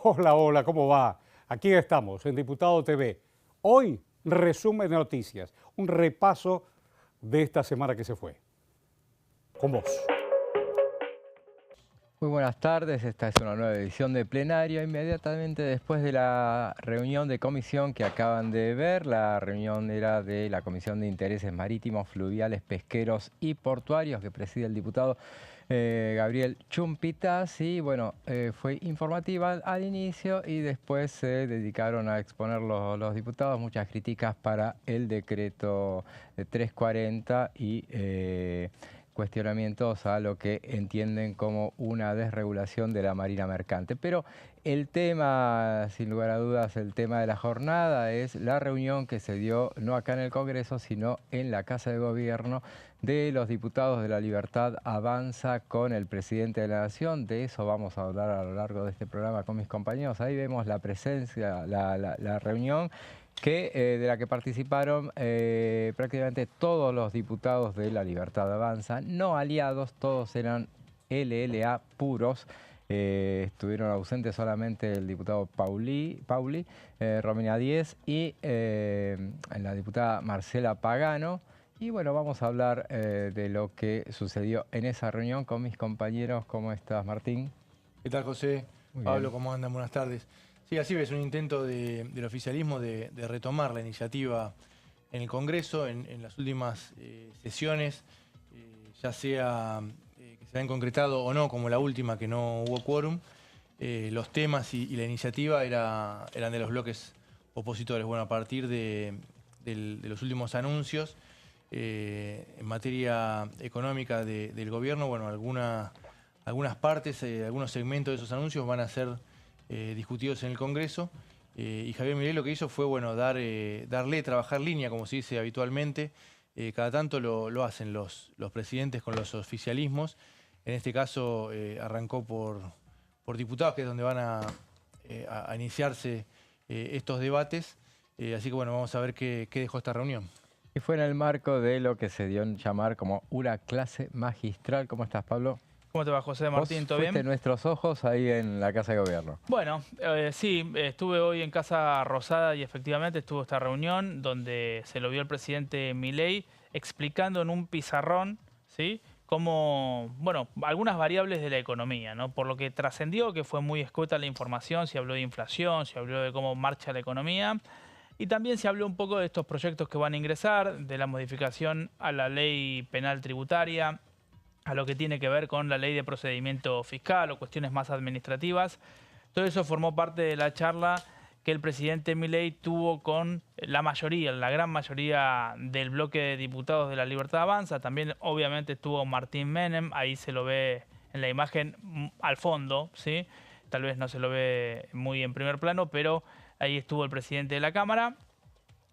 Hola, hola, ¿cómo va? Aquí estamos en Diputado TV. Hoy, resumen de noticias, un repaso de esta semana que se fue. Con vos. Muy buenas tardes, esta es una nueva edición de Plenario. Inmediatamente después de la reunión de comisión que acaban de ver, la reunión era de la Comisión de Intereses Marítimos, Fluviales, Pesqueros y Portuarios que preside el diputado Gabriel Chumpitas. Y bueno, fue informativa al inicio y después se dedicaron a exponer los diputados muchas críticas para el decreto 340 y cuestionamientos a lo que entienden como una desregulación de la marina mercante. Pero el tema, sin lugar a dudas, el tema de la jornada es la reunión que se dio no acá en el Congreso, sino en la Casa de Gobierno de los diputados de La Libertad Avanza con el presidente de la Nación. De eso vamos a hablar a lo largo de este programa con mis compañeros. Ahí vemos la presencia, la reunión de la que participaron prácticamente todos los diputados de La Libertad Avanza, no aliados, todos eran LLA puros. Estuvieron ausentes solamente el diputado Pauli, Romina Díez y la diputada Marcela Pagano. Y bueno, vamos a hablar de lo que sucedió en esa reunión con mis compañeros. ¿Cómo estás, Martín? ¿Qué tal, José? Muy Pablo, bien. ¿cómo andan? Buenas tardes. Sí, así ves, un intento del oficialismo de retomar la iniciativa en el Congreso, en las últimas sesiones, ya sea que se hayan concretado o no, como la última, que no hubo quórum, los temas y la iniciativa eran de los bloques opositores. Bueno, a partir de los últimos anuncios en materia económica del gobierno, bueno, algunas partes, algunos segmentos de esos anuncios van a ser discutidos en el Congreso. Y Javier Milei lo que hizo fue, bueno, trabajar línea, como se dice habitualmente. Cada tanto lo hacen los presidentes con los oficialismos. En este caso arrancó por diputados, que es donde van a iniciarse estos debates. Así que bueno, vamos a ver qué dejó esta reunión. Y fue en el marco de lo que se dio en llamar como una clase magistral. ¿Cómo estás, Pablo? ¿Cómo te va, José Vos Martín? ¿Todo fuiste bien? nuestros ojos ahí en la Casa de Gobierno. Bueno, sí, estuve hoy en Casa Rosada y efectivamente estuvo esta reunión donde se lo vio el presidente Milei explicando en un pizarrón, ¿sí?, cómo, bueno, algunas variables de la economía, ¿no? Por lo que trascendió que fue muy escueta la información, se habló de inflación, se habló de cómo marcha la economía y también se habló un poco de estos proyectos que van a ingresar, de la modificación a la ley penal tributaria, a lo que tiene que ver con la ley de procedimiento fiscal o cuestiones más administrativas. Todo eso formó parte de la charla que el presidente Milei tuvo con la mayoría, la gran mayoría del bloque de diputados de La Libertad Avanza. También obviamente estuvo Martín Menem, ahí se lo ve en la imagen al fondo, ¿sí? Tal vez no se lo ve muy en primer plano, pero ahí estuvo el presidente de la Cámara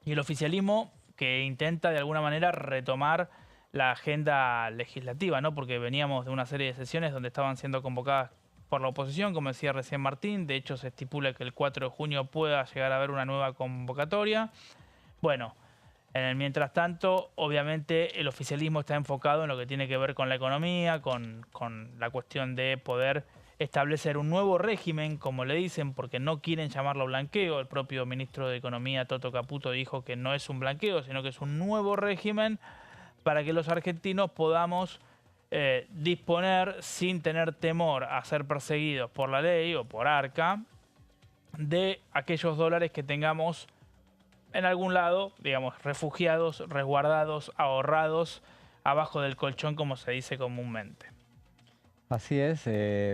y el oficialismo que intenta de alguna manera retomar la agenda legislativa, ¿no? Porque veníamos de una serie de sesiones donde estaban siendo convocadas por la oposición, como decía recién Martín. De hecho, se estipula que el 4 de junio pueda llegar a haber una nueva convocatoria. Bueno, en el mientras tanto, obviamente, el oficialismo está enfocado en lo que tiene que ver con la economía, con la cuestión de poder establecer un nuevo régimen, como le dicen, porque no quieren llamarlo blanqueo. El propio ministro de Economía, Toto Caputo, dijo que no es un blanqueo, sino que es un nuevo régimen para que los argentinos podamos disponer, sin tener temor a ser perseguidos por la ley o por ARCA, de aquellos dólares que tengamos en algún lado, digamos, refugiados, resguardados, ahorrados, abajo del colchón, como se dice comúnmente. Así es,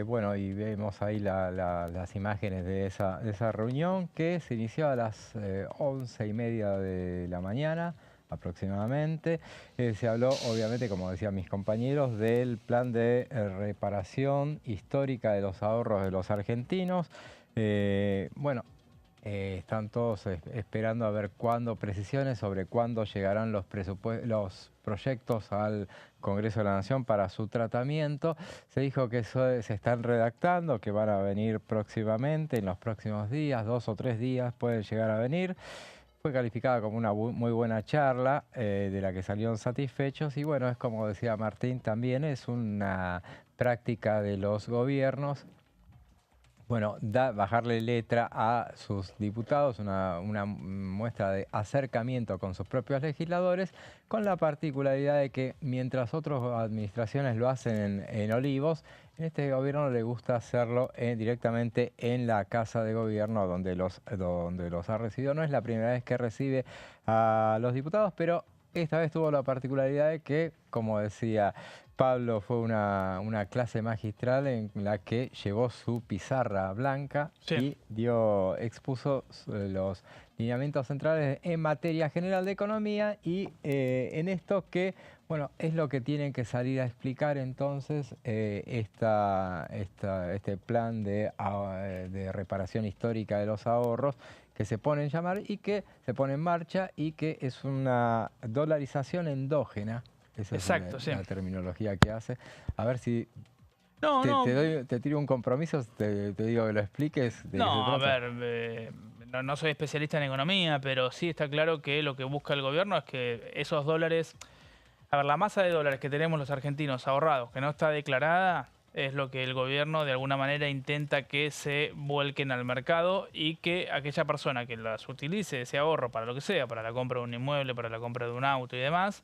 bueno, y vemos ahí las imágenes de esa reunión que se inició a las 11:30 de la mañana aproximadamente. Se habló, obviamente, como decían mis compañeros, del plan de reparación histórica de los ahorros de los argentinos. Bueno, están todos esperando a ver precisiones sobre cuándo llegarán los proyectos al Congreso de la Nación para su tratamiento. Se dijo que eso se están redactando, que van a venir próximamente, en los próximos días, 2 o 3 días pueden llegar a venir. Fue calificada como una muy buena charla de la que salieron satisfechos y bueno, es como decía Martín, también es una práctica de los gobiernos Bueno, bajarle letra a sus diputados, una muestra de acercamiento con sus propios legisladores, con la particularidad de que mientras otras administraciones lo hacen en Olivos, en este gobierno le gusta hacerlo directamente en la Casa de Gobierno donde los ha recibido. No es la primera vez que recibe a los diputados, pero esta vez tuvo la particularidad de que, como decía Pablo, fue una clase magistral en la que llevó su pizarra blanca y expuso los lineamientos centrales en materia general de economía y en esto que, bueno, es lo que tienen que salir a explicar entonces este plan de reparación histórica de los ahorros que se pone en marcha y que es una dolarización endógena. Esa Exacto, es la terminología que hace. A ver si te tiro un compromiso, te digo que lo expliques. No, a ver, no soy especialista en economía, pero sí está claro que lo que busca el gobierno es que esos dólares... A ver, la masa de dólares que tenemos los argentinos ahorrados, que no está declarada, es lo que el gobierno de alguna manera intenta que se vuelquen al mercado y que aquella persona que las utilice, ese ahorro para lo que sea, para la compra de un inmueble, para la compra de un auto y demás,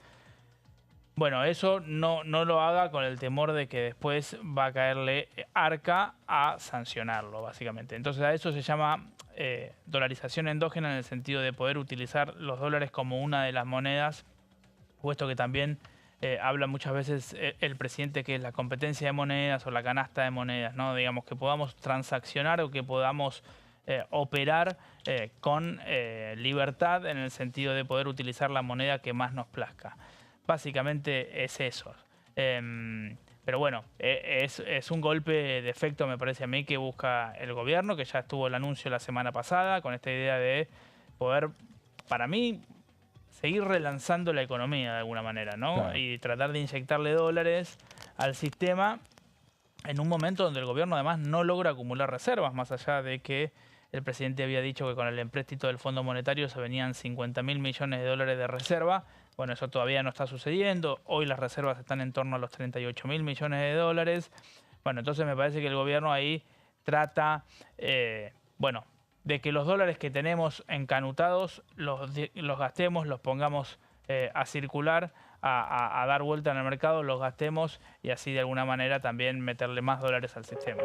bueno, eso no lo haga con el temor de que después va a caerle arca a sancionarlo, básicamente. Entonces a eso se llama dolarización endógena en el sentido de poder utilizar los dólares como una de las monedas, puesto que también habla muchas veces el presidente que es la competencia de monedas o la canasta de monedas, ¿no? Digamos, que podamos transaccionar o que podamos operar con libertad en el sentido de poder utilizar la moneda que más nos plazca. Básicamente es eso. Pero bueno, es un golpe de efecto, me parece a mí, que busca el gobierno, que ya estuvo el anuncio la semana pasada, con esta idea de poder, para mí, seguir relanzando la economía de alguna manera, ¿no? Claro. Y tratar de inyectarle dólares al sistema en un momento donde el gobierno además no logra acumular reservas, más allá de que el presidente había dicho que con el empréstito del Fondo Monetario se venían 50.000 millones de dólares de reserva. Bueno, eso todavía no está sucediendo. Hoy las reservas están en torno a los 38.000 millones de dólares. Bueno, entonces me parece que el gobierno ahí trata, bueno, de que los dólares que tenemos encanutados los gastemos, los pongamos a circular, a dar vuelta en el mercado, los gastemos y así de alguna manera también meterle más dólares al sistema.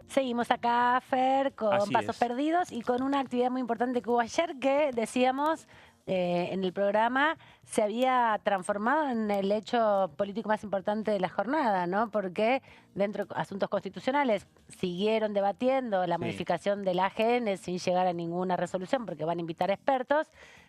Seguimos acá, Fer, con Así Pasos es. Perdidos y con una actividad muy importante que hubo ayer que decíamos en el programa se había transformado en el hecho político más importante de la jornada, ¿no? Porque dentro de asuntos constitucionales siguieron debatiendo la modificación del AGN sin llegar a ninguna resolución porque van a invitar expertos.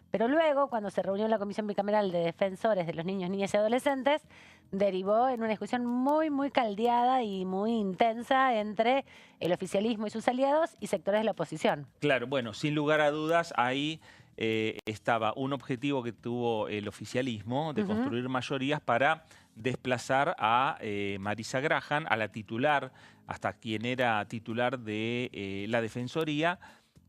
Pero luego, cuando se reunió la Comisión Bicameral de Defensores de los Niños, Niñas y Adolescentes, derivó en una discusión muy, muy caldeada y muy intensa entre el oficialismo y sus aliados y sectores de la oposición. Claro, bueno, sin lugar a dudas, ahí estaba un objetivo que tuvo el oficialismo de construir mayorías para desplazar a Marisa Graham, a la titular, hasta quien era titular de la Defensoría,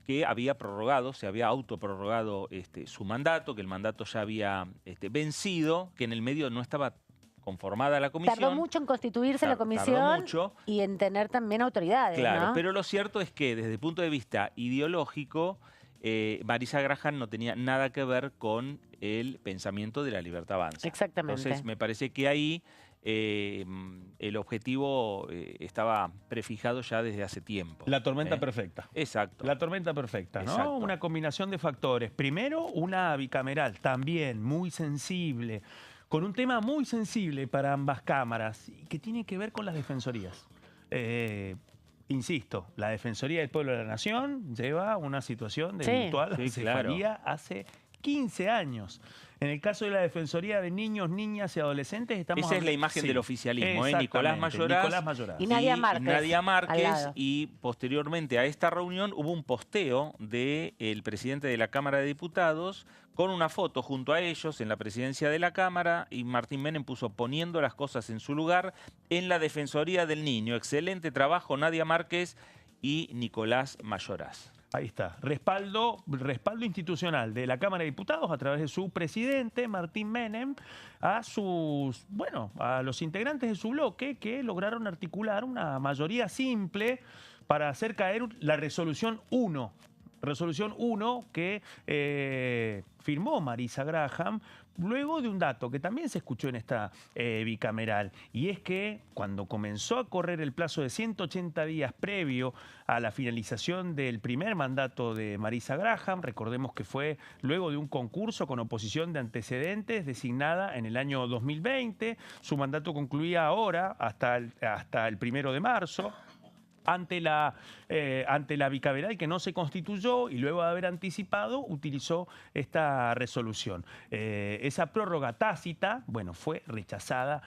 que había prorrogado, se había autoprorrogado su mandato, que el mandato ya había vencido, que en el medio no estaba conformada la comisión. Tardó mucho en constituirse la comisión y en tener también autoridades, claro, ¿no? pero lo cierto es que desde el punto de vista ideológico, Marisa Graham no tenía nada que ver con el pensamiento de la Libertad Avanza. Exactamente. Entonces me parece que ahí el objetivo estaba prefijado ya desde hace tiempo. La tormenta perfecta. Exacto. La tormenta perfecta, ¿no? Exacto. Una combinación de factores. Primero, una bicameral también muy sensible, con un tema muy sensible para ambas cámaras, que tiene que ver con las defensorías. Insisto, la Defensoría del Pueblo de la Nación lleva una situación de virtual acefalía hace 15 años. En el caso de la Defensoría de Niños, Niñas y Adolescentes estamos... Esa es la imagen del oficialismo, Nicolás Mayoraz. Y Nadia Márquez. Y posteriormente a esta reunión hubo un posteo del presidente de la Cámara de Diputados con una foto junto a ellos en la presidencia de la Cámara, y Martín Menem puso poniendo las cosas en su lugar en la Defensoría del Niño. Excelente trabajo, Nadia Márquez y Nicolás Mayoraz. Ahí está, respaldo institucional de la Cámara de Diputados a través de su presidente, Martín Menem, a los integrantes de su bloque que lograron articular una mayoría simple para hacer caer la resolución 1. Resolución 1 que firmó Marisa Graham luego de un dato que también se escuchó en esta bicameral, y es que cuando comenzó a correr el plazo de 180 días previo a la finalización del primer mandato de Marisa Graham, recordemos que fue luego de un concurso con oposición de antecedentes designada en el año 2020, su mandato concluía ahora hasta el 1 de marzo, ante la bicameral que no se constituyó y luego de haber anticipado utilizó esta resolución. Esa prórroga tácita, fue rechazada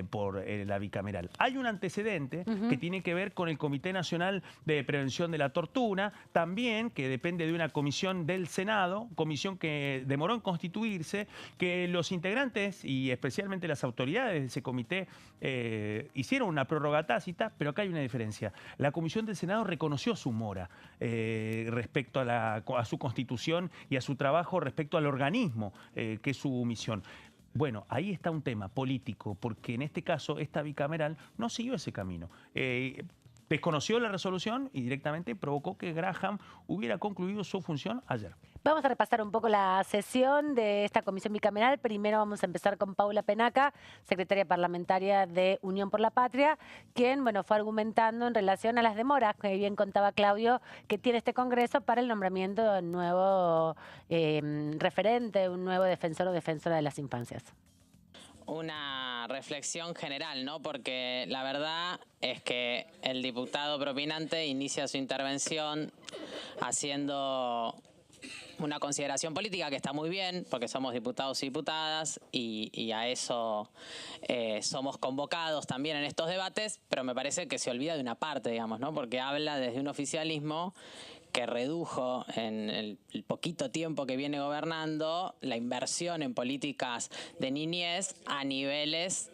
por la bicameral. Hay un antecedente que tiene que ver con el Comité Nacional de Prevención de la Tortura, también que depende de una comisión del Senado, comisión que demoró en constituirse, que los integrantes y especialmente las autoridades de ese comité hicieron una prórroga tácita, pero acá hay una diferencia. La Comisión del Senado reconoció su mora respecto a su constitución y a su trabajo respecto al organismo que es su misión. Bueno, ahí está un tema político, porque en este caso esta bicameral no siguió ese camino. Desconoció la resolución y directamente provocó que Graham hubiera concluido su función ayer. Vamos a repasar un poco la sesión de esta comisión bicameral. Primero vamos a empezar con Paula Penaca, secretaria parlamentaria de Unión por la Patria, quien fue argumentando en relación a las demoras, que bien contaba Claudio, que tiene este Congreso para el nombramiento de un nuevo referente, un nuevo defensor o defensora de las infancias. Una reflexión general, ¿no? Porque la verdad es que el diputado propinante inicia su intervención haciendo una consideración política que está muy bien, porque somos diputados y diputadas y a eso somos convocados también en estos debates, pero me parece que se olvida de una parte, digamos, ¿no? Porque habla desde un oficialismo que redujo en el poquito tiempo que viene gobernando la inversión en políticas de niñez a niveles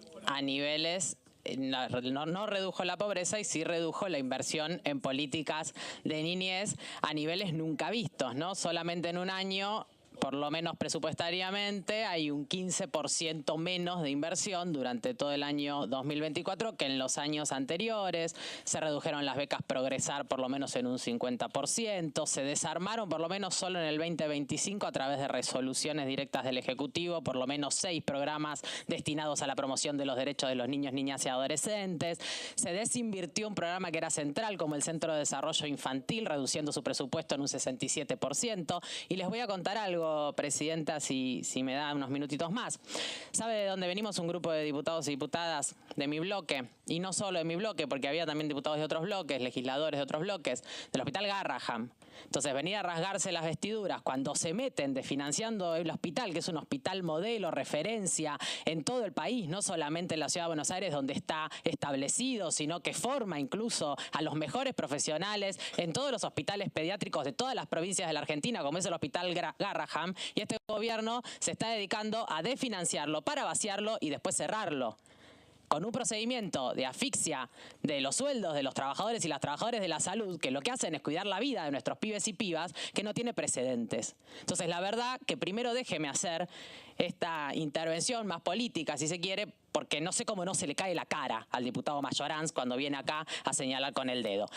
no redujo la pobreza y sí redujo la inversión en políticas de niñez a niveles nunca vistos, ¿no? Solamente en un año, por lo menos presupuestariamente, hay un 15% menos de inversión durante todo el año 2024 que en los años anteriores. Se redujeron las becas Progresar por lo menos en un 50%, se desarmaron por lo menos solo en el 2025 a través de resoluciones directas del Ejecutivo, por lo menos 6 programas destinados a la promoción de los derechos de los niños, niñas y adolescentes. Se desinvirtió un programa que era central como el Centro de Desarrollo Infantil, reduciendo su presupuesto en un 67%. Y les voy a contar algo, presidenta, si me da unos minutitos más. ¿Sabe de dónde venimos? Un grupo de diputados y diputadas de mi bloque, y no solo de mi bloque, porque había también diputados de otros bloques, legisladores de otros bloques, del Hospital Garrahan. Entonces, venir a rasgarse las vestiduras cuando se meten desfinanciando el hospital, que es un hospital modelo, referencia en todo el país, no solamente en la Ciudad de Buenos Aires, donde está establecido, sino que forma incluso a los mejores profesionales en todos los hospitales pediátricos de todas las provincias de la Argentina, como es el Hospital Garrahan, y este gobierno se está dedicando a desfinanciarlo para vaciarlo y después cerrarlo, con un procedimiento de asfixia de los sueldos de los trabajadores y las trabajadoras de la salud, que lo que hacen es cuidar la vida de nuestros pibes y pibas, que no tiene precedentes. Entonces, la verdad que primero déjeme hacer esta intervención más política, si se quiere, porque no sé cómo no se le cae la cara al diputado Mayoranz cuando viene acá a señalar con el dedo.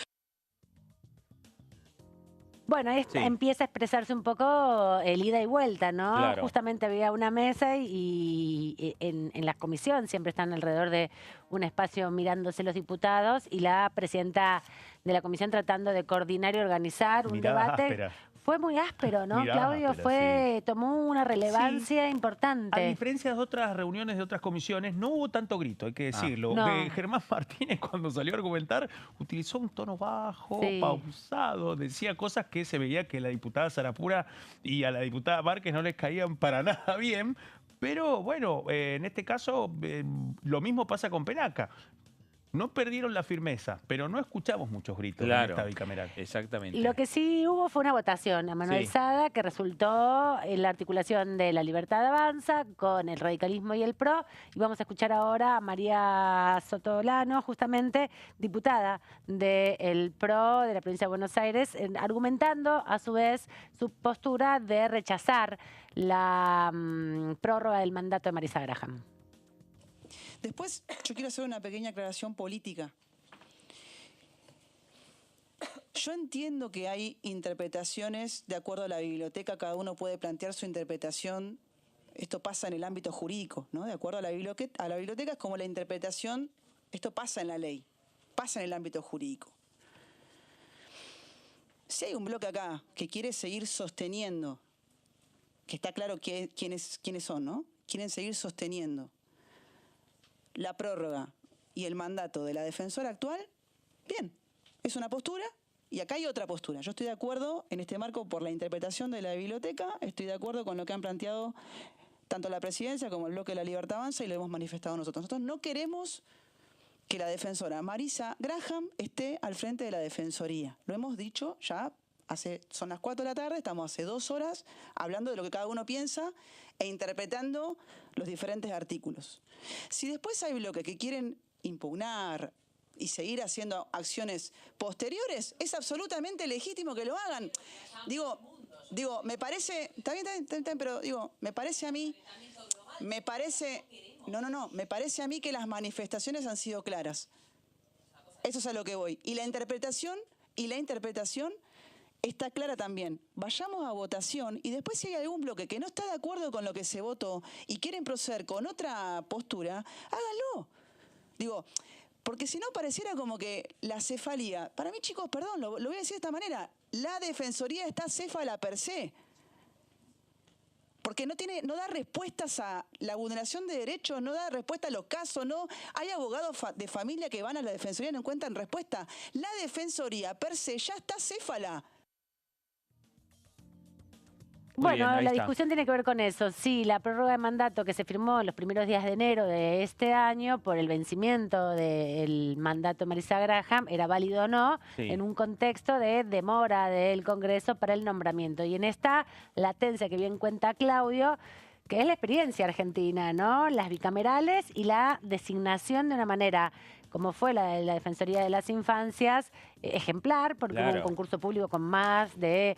Bueno, ahí empieza a expresarse un poco el ida y vuelta, ¿no? Claro. Justamente había una mesa y en la comisión siempre están alrededor de un espacio mirándose los diputados y la presidenta de la comisión tratando de coordinar y organizar un debate. Áspera. Fue muy áspero, ¿no, Mirada Claudio? áspera, Tomó una relevancia importante. A diferencia de otras reuniones de otras comisiones, no hubo tanto grito, hay que decirlo. No. Germán Martínez, cuando salió a argumentar, utilizó un tono bajo, pausado, decía cosas que se veía que la diputada Sarapura y a la diputada Márquez no les caían para nada bien. Pero bueno, en este caso lo mismo pasa con Penaca. no perdieron la firmeza, pero no escuchamos muchos gritos en esta bicameral. Exactamente. Lo que sí hubo fue una votación a mano alzada que resultó en la articulación de la Libertad Avanza con el radicalismo y el PRO. Y vamos a escuchar ahora a María Sotolano, justamente diputada del PRO de la provincia de Buenos Aires, argumentando a su vez su postura de rechazar la prórroga del mandato de Marisa Graham. Después, yo quiero hacer una pequeña aclaración política. Yo entiendo que hay interpretaciones de acuerdo a la biblioteca, cada uno puede plantear su interpretación. Esto pasa en el ámbito jurídico, ¿no? De acuerdo a la biblioteca es como la interpretación, esto pasa en la ley, pasa en el ámbito jurídico. Si hay un bloque acá que quiere seguir sosteniendo, que está claro quiénes son, ¿no? Quieren seguir sosteniendo la prórroga y el mandato de la defensora actual, bien, es una postura y acá hay otra postura. Yo estoy de acuerdo en este marco por la interpretación de la biblioteca, estoy de acuerdo con lo que han planteado tanto la presidencia como el bloque de la Libertad Avanza y lo hemos manifestado nosotros. Nosotros no queremos que la defensora Marisa Graham esté al frente de la defensoría. Lo hemos dicho ya, son las 4 de la tarde, estamos hace 2 horas hablando de lo que cada uno piensa e interpretando los diferentes artículos. Si después hay bloques que quieren impugnar y seguir haciendo acciones posteriores, es absolutamente legítimo que lo hagan. Digo, me parece, está bien, pero digo, me parece a mí que las manifestaciones han sido claras. Eso es a lo que voy. Y la interpretación está clara también. Vayamos a votación y después si hay algún bloque que no está de acuerdo con lo que se votó y quieren proceder con otra postura, háganlo. Digo, porque si no pareciera como que la cefalía, para mí chicos, perdón, lo voy a decir de esta manera, la defensoría está céfala per se. Porque no da respuestas a la vulneración de derechos, no da respuesta a los casos, no hay abogados de familia que van a la defensoría y no encuentran respuesta. La defensoría per se ya está céfala. Bueno, la discusión tiene que ver con eso. Sí, la prórroga de mandato que se firmó en los primeros días de enero de este año por el vencimiento del mandato de Marisa Graham era válido o no en un contexto de demora del Congreso para el nombramiento. Y en esta latencia que bien cuenta Claudio, que es la experiencia argentina, ¿no? Las bicamerales y la designación de una manera como fue la de la Defensoría de las Infancias, ejemplar, porque hubo un concurso público con más de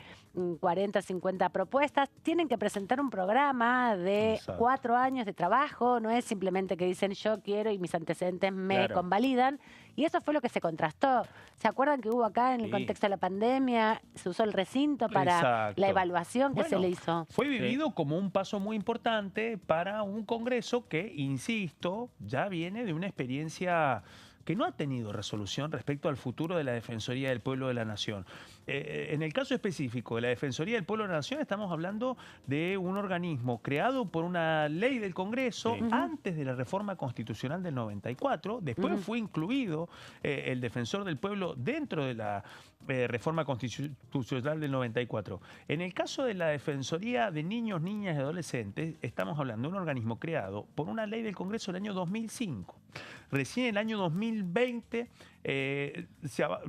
40, 50 propuestas. Tienen que presentar un programa de 4 años de trabajo, no es simplemente que dicen yo quiero y mis antecedentes me convalidan. Y eso fue lo que se contrastó. ¿Se acuerdan que hubo acá en el contexto de la pandemia, se usó el recinto para la evaluación que se le hizo? Fue vivido como un paso muy importante para un Congreso que, insisto, ya viene de una experiencia que no ha tenido resolución respecto al futuro de la Defensoría del Pueblo de la Nación. En el caso específico de la Defensoría del Pueblo de la Nación estamos hablando de un organismo creado por una ley del Congreso antes de la reforma constitucional del 94, después fue incluido el Defensor del Pueblo dentro de la reforma constitucional del 94. En el caso de la Defensoría de Niños, Niñas y Adolescentes estamos hablando de un organismo creado por una ley del Congreso del año 2005. Recién en el año 2020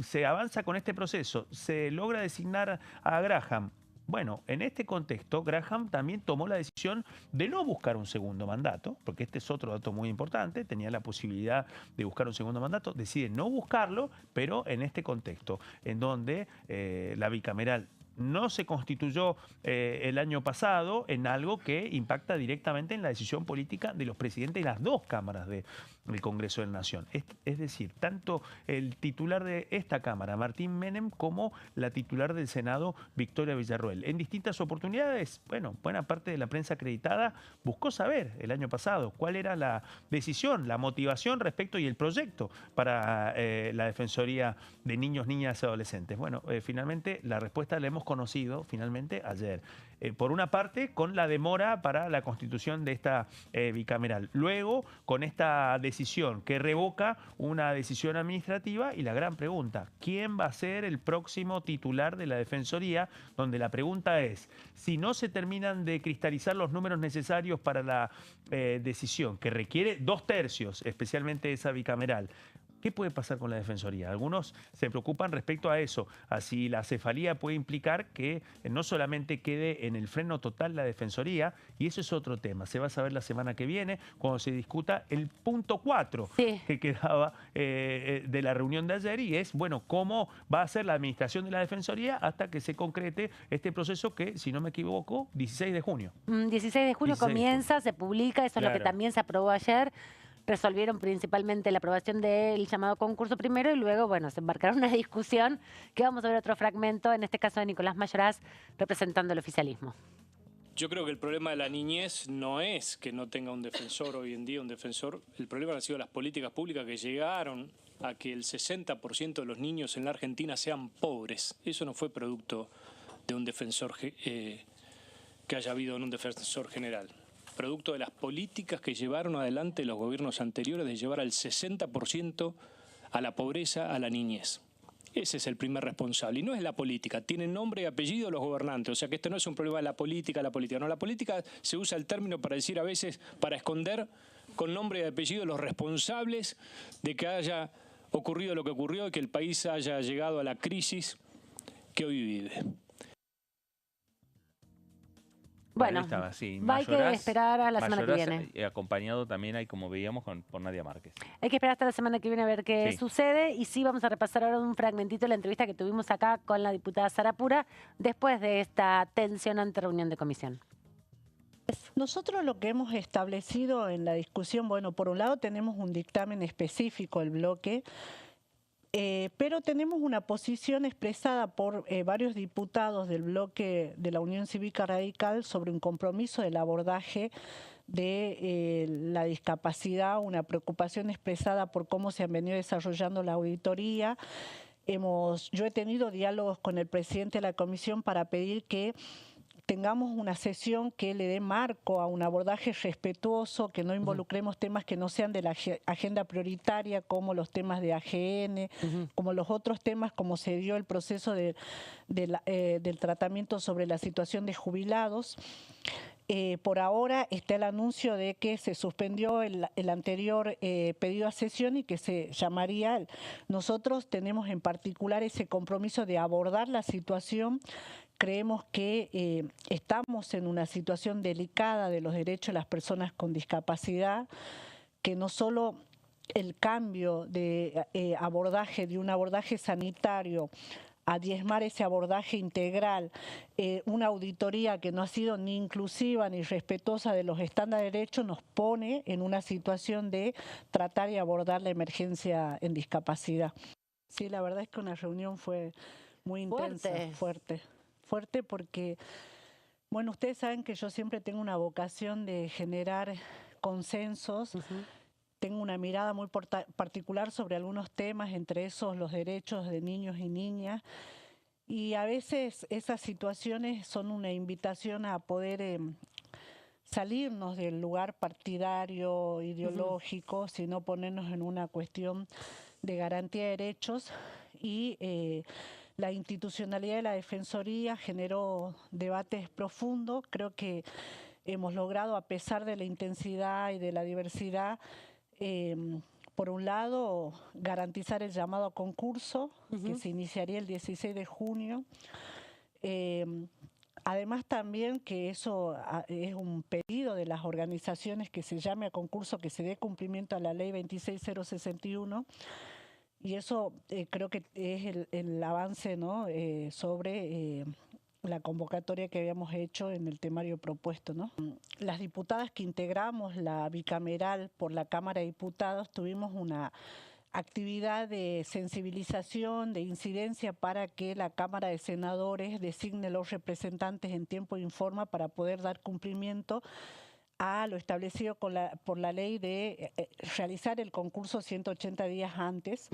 se avanza con este proceso, se logra designar a Graham. Bueno, en este contexto, Graham también tomó la decisión de no buscar un segundo mandato, porque este es otro dato muy importante, tenía la posibilidad de buscar un segundo mandato, decide no buscarlo, pero en este contexto, en donde la bicameral no se constituyó el año pasado en algo que impacta directamente en la decisión política de los presidentes de las 2 cámaras del Congreso de la Nación. Es decir, tanto el titular de esta Cámara, Martín Menem, como la titular del Senado, Victoria Villarroel. En distintas oportunidades, bueno, buena parte de la prensa acreditada buscó saber el año pasado cuál era la decisión, la motivación respecto y el proyecto para la Defensoría de Niños, Niñas y Adolescentes. Bueno, finalmente la respuesta la hemos conocido finalmente ayer. Por una parte, con la demora para la constitución de esta bicameral. Luego, con esta decisión que revoca una decisión administrativa y la gran pregunta, ¿quién va a ser el próximo titular de la Defensoría? Donde la pregunta es, si no se terminan de cristalizar los números necesarios para la decisión, que requiere 2/3, especialmente esa bicameral, ¿Qué puede pasar con la Defensoría? Algunos se preocupan respecto a eso, a si la cefalía puede implicar que no solamente quede en el freno total la Defensoría, y eso es otro tema. Se va a saber la semana que viene, cuando se discuta el punto 4 que quedaba de la reunión de ayer, y es, bueno, cómo va a ser la administración de la Defensoría hasta que se concrete este proceso que, si no me equivoco, 16 de junio. 16 de junio comienza, se publica, eso es lo que Claro. también se aprobó ayer. Resolvieron principalmente la aprobación del llamado concurso primero y luego, bueno, se embarcaron una discusión que vamos a ver otro fragmento, en este caso de Nicolás Mayoraz, representando el oficialismo. Yo creo que el problema de la niñez no es que no tenga un defensor hoy en día, un defensor. El problema han sido las políticas públicas que llegaron a que el 60% de los niños en la Argentina sean pobres. Eso no fue producto de un defensor que haya habido en un defensor general. Producto de las políticas que llevaron adelante los gobiernos anteriores de llevar al 60% a la pobreza, a la niñez. Ese es el primer responsable. Y no es la política. Tienen nombre y apellido los gobernantes. O sea que esto no es un problema de la política, No, la política se usa el término para decir a veces, para esconder con nombre y apellido los responsables de que haya ocurrido lo que ocurrió y que el país haya llegado a la crisis que hoy vive. Bueno, Estaba, sí. hay que esperar a la semana que viene. Acompañado también hay, como veíamos, por Nadia Márquez. Hay que esperar hasta la semana que viene a ver qué sucede. Y sí, vamos a repasar ahora un fragmentito de la entrevista que tuvimos acá con la diputada Sara Pura después de esta tensionante reunión de comisión. Nosotros lo que hemos establecido en la discusión, bueno, por un lado tenemos un dictamen específico, el bloque, pero tenemos una posición expresada por varios diputados del bloque de la Unión Cívica Radical sobre un compromiso del abordaje de la discapacidad, una preocupación expresada por cómo se han venido desarrollando la auditoría. Yo he tenido diálogos con el presidente de la comisión para pedir que tengamos una sesión que le dé marco a un abordaje respetuoso, que no involucremos temas que no sean de la agenda prioritaria, como los temas de AGN, como los otros temas, como se dio el proceso del tratamiento sobre la situación de jubilados. Por ahora está el anuncio de que se suspendió el anterior pedido a sesión y que se llamaría. Nosotros tenemos en particular ese compromiso de abordar la situación. Creemos que estamos en una situación delicada de los derechos de las personas con discapacidad, que no solo el cambio de abordaje, de un abordaje sanitario, a diezmar ese abordaje integral, una auditoría que no ha sido ni inclusiva ni respetuosa de los estándares de derecho, nos pone en una situación de tratar y abordar la emergencia en discapacidad. Sí, la verdad es que una reunión fue muy intensa, fuerte porque, bueno, ustedes saben que yo siempre tengo una vocación de generar consensos. Tengo una mirada muy particular sobre algunos temas, entre esos los derechos de niños y niñas. Y a veces esas situaciones son una invitación a poder salirnos del lugar partidario, ideológico, sino ponernos en una cuestión de garantía de derechos. Y la institucionalidad de la Defensoría generó debates profundos. Creo que hemos logrado, a pesar de la intensidad y de la diversidad, por un lado, garantizar el llamado a concurso, que se iniciaría el 16 de junio. Además también que eso es un pedido de las organizaciones que se llame a concurso, que se dé cumplimiento a la ley 26061. Y eso creo que es el avance, ¿no? Sobre la convocatoria que habíamos hecho en el temario propuesto, ¿no? Las diputadas que integramos la bicameral por la Cámara de Diputados tuvimos una actividad de sensibilización, de incidencia para que la Cámara de Senadores designe los representantes en tiempo y forma para poder dar cumplimiento a lo establecido por la ley de realizar el concurso 180 días antes.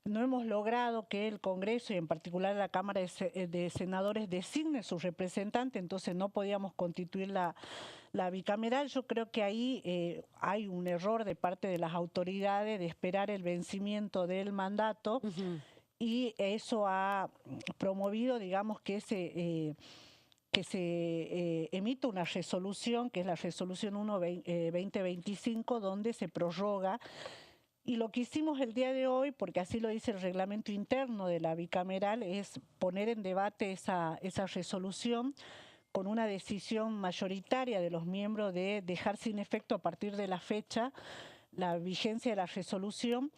No hemos logrado que el Congreso y en particular la Cámara de Senadores designe su representante, entonces no podíamos constituir la bicameral. Yo creo que ahí hay un error de parte de las autoridades de esperar el vencimiento del mandato y eso ha promovido, digamos, que se emite una resolución, que es la resolución 1-2025, donde se prorroga Y lo que hicimos el día de hoy, porque así lo dice el reglamento interno de la bicameral, es poner en debate esa resolución con una decisión mayoritaria de los miembros de dejar sin efecto a partir de la fecha la vigencia de la resolución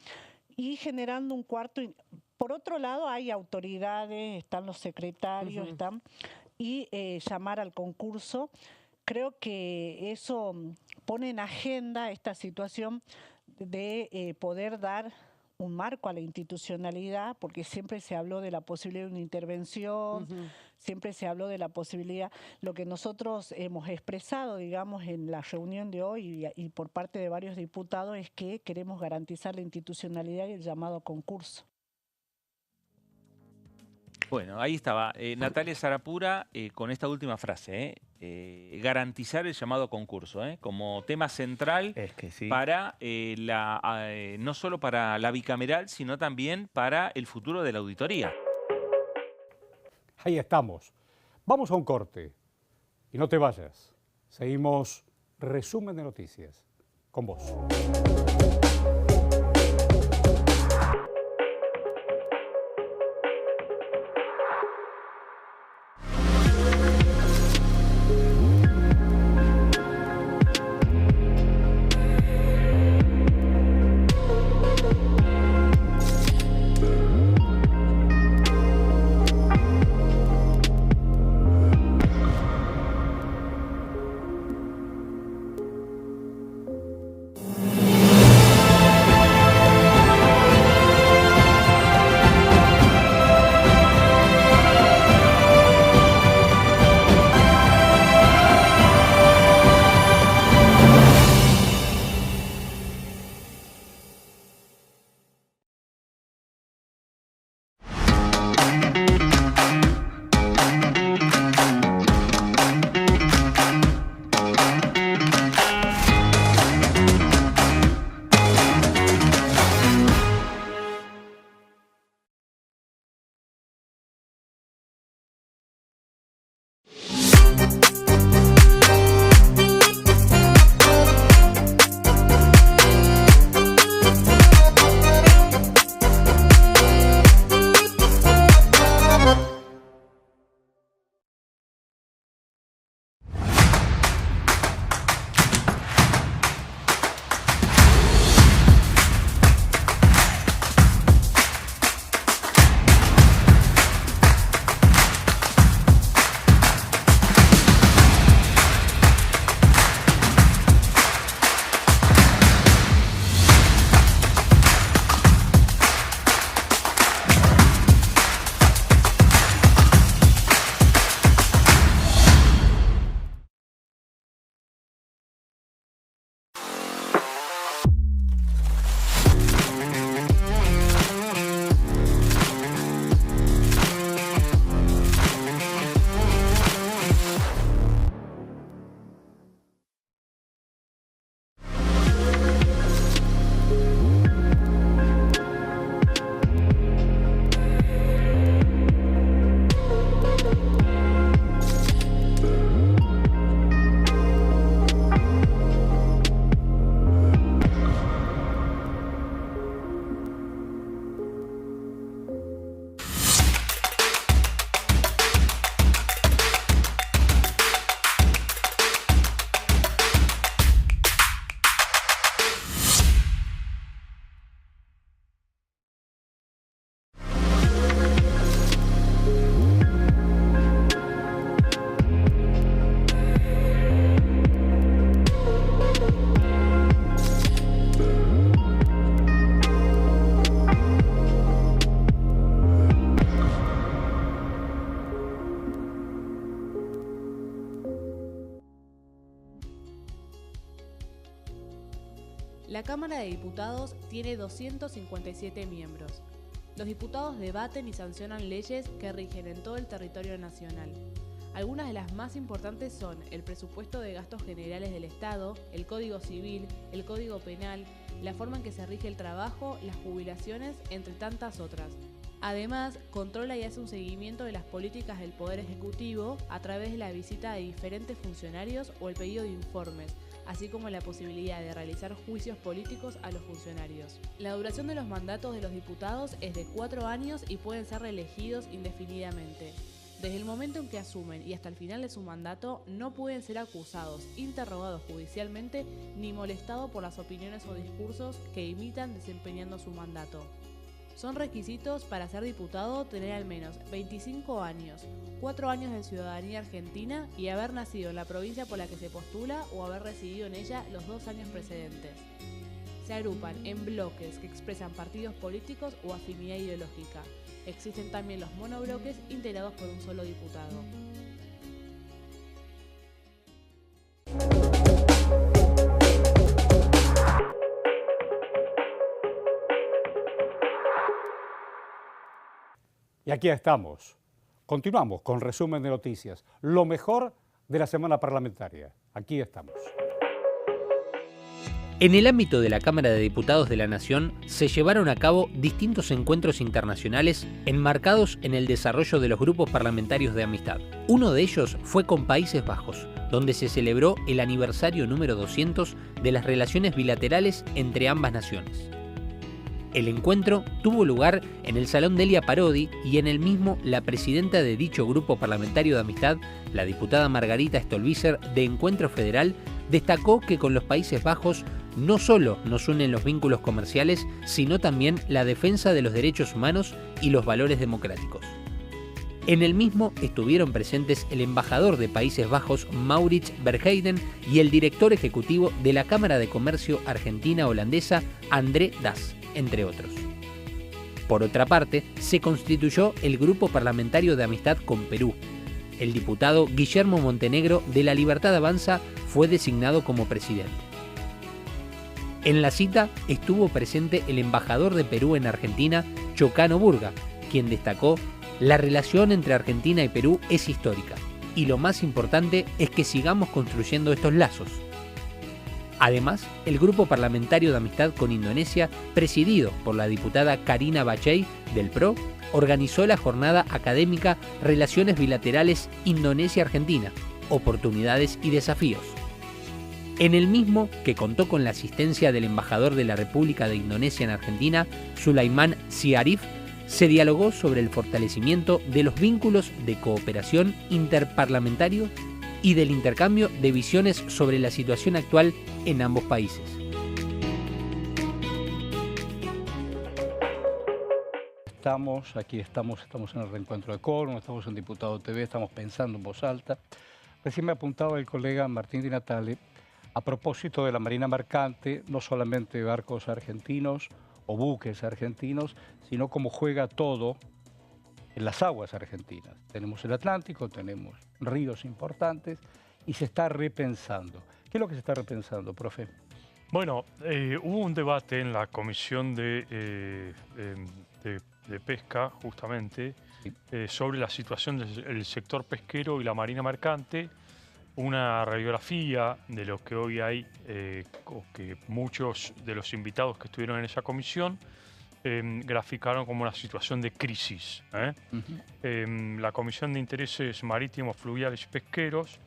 y generando un cuarto. Por otro lado, hay autoridades, están los secretarios, y llamar al concurso. Creo que eso pone en agenda esta situación de poder dar un marco a la institucionalidad, porque siempre se habló de la posibilidad de una intervención, siempre se habló de la posibilidad, lo que nosotros hemos expresado, digamos, en la reunión de hoy y por parte de varios diputados es que queremos garantizar la institucionalidad y el llamado concurso. Bueno, ahí estaba Natalia Sarapura con esta última frase, garantizar el llamado concurso, como tema central para no solo para la bicameral, sino también para el futuro de la auditoría. Ahí estamos. Vamos a un corte y no te vayas. Seguimos resumen de noticias con vos. La Cámara de Diputados tiene 257 miembros. Los diputados debaten y sancionan leyes que rigen en todo el territorio nacional. Algunas de las más importantes son el presupuesto de gastos generales del Estado, el Código Civil, el Código Penal, la forma en que se rige el trabajo, las jubilaciones, entre tantas otras. Además, controla y hace un seguimiento de las políticas del Poder Ejecutivo a través de la visita de diferentes funcionarios o el pedido de informes, así como la posibilidad de realizar juicios políticos a los funcionarios. La duración de los mandatos de los diputados es de 4 años y pueden ser reelegidos indefinidamente. Desde el momento en que asumen y hasta el final de su mandato, no pueden ser acusados, interrogados judicialmente, ni molestados por las opiniones o discursos que imitan desempeñando su mandato. Son requisitos para ser diputado tener al menos 25 años, 4 años de ciudadanía argentina y haber nacido en la provincia por la que se postula o haber residido en ella los 2 años precedentes. Se agrupan en bloques que expresan partidos políticos o afinidad ideológica. Existen también los monobloques integrados por un solo diputado. Y aquí estamos. Continuamos con resumen de noticias. Lo mejor de la semana parlamentaria. Aquí estamos. En el ámbito de la Cámara de Diputados de la Nación se llevaron a cabo distintos encuentros internacionales enmarcados en el desarrollo de los grupos parlamentarios de amistad. Uno de ellos fue con Países Bajos, donde se celebró el aniversario número 200 de las relaciones bilaterales entre ambas naciones. El encuentro tuvo lugar en el Salón Delia Parodi y en el mismo la presidenta de dicho grupo parlamentario de amistad, la diputada Margarita Stolbizer de Encuentro Federal, destacó que con los Países Bajos no solo nos unen los vínculos comerciales, sino también la defensa de los derechos humanos y los valores democráticos. En el mismo estuvieron presentes el embajador de Países Bajos, Maurits Verheiden, y el director ejecutivo de la Cámara de Comercio Argentina-Holandesa, André Das, entre otros. Por otra parte, se constituyó el Grupo Parlamentario de Amistad con Perú. El diputado Guillermo Montenegro de La Libertad Avanza fue designado como presidente. En la cita estuvo presente el embajador de Perú en Argentina, Chocano Burga, quien destacó: la relación entre Argentina y Perú es histórica, y lo más importante es que sigamos construyendo estos lazos. Además, el Grupo Parlamentario de Amistad con Indonesia, presidido por la diputada Karina Bachey, del PRO, organizó la jornada académica Relaciones Bilaterales Indonesia-Argentina, Oportunidades y Desafíos. En el mismo, que contó con la asistencia del embajador de la República de Indonesia en Argentina, Sulaiman Syarif, se dialogó sobre el fortalecimiento de los vínculos de cooperación interparlamentario y del intercambio de visiones sobre la situación actual en ambos países. Aquí estamos en el reencuentro de Quórum, estamos en Diputado TV, estamos pensando en voz alta. Recién me apuntaba el colega Martín Di Natale a propósito de la Marina Mercante, no solamente barcos argentinos o buques argentinos, sino cómo juega todo en las aguas argentinas. Tenemos el Atlántico, tenemos ríos importantes y se está repensando. ¿Qué es lo que se está repensando, profe? Bueno, hubo un debate en la Comisión de Pesca, justamente, sobre la situación del sector pesquero y la marina mercante, una radiografía de lo que hoy hay, que muchos de los invitados que estuvieron en esa comisión graficaron como una situación de crisis. La Comisión de Intereses Marítimos, Fluviales y Pesqueros,